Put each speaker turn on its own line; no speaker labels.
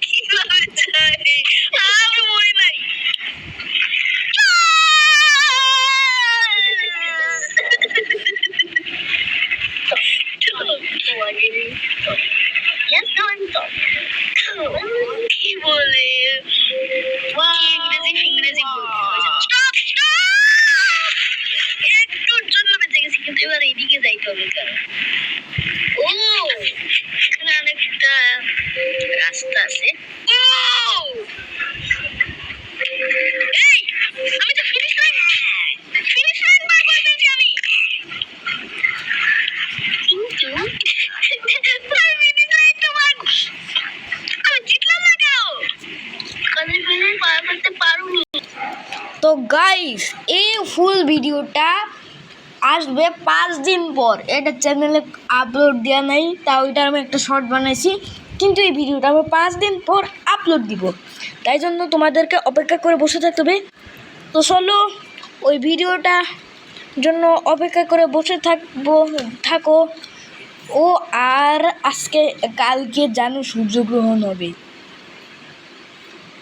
কিভাবে যাই? আমি মরি নাই। কি বলে ইংরেজি একটুর জন্য বেঁচে গেছি, কিন্তু এবার এইদিকে যাইতে হবে। ও এখানে অনেকটা রাস্তা আছে। ও এই আমি তো ফিনিশ লাইন পার করে ফেলছি আমি। কিন্তু আমি ফিনিশ লাইনটা আমি জিতলাম না কেন? আমি ফিনিশ পার করতে পারুনি।
তো গাইস, এই ফুল ভিডিওটা আসবে 5 দিন পর। এটা চ্যানেলে আপলোড দেওয়া নেই, তাও এটা আমি একটা শর্ট বানাইছি, কিন্তু এই ভিডিওটা আমি 5 দিন পর আপলোড দিব। তাই জন্য তোমাদেরকে অপেক্ষা করে বসে থাকতে হবে। তো চলো ওই ভিডিওটা জন্য অপেক্ষা করে বসে থাকো। ও আর কালকে জানো সূর্যগ্রহণ হবে।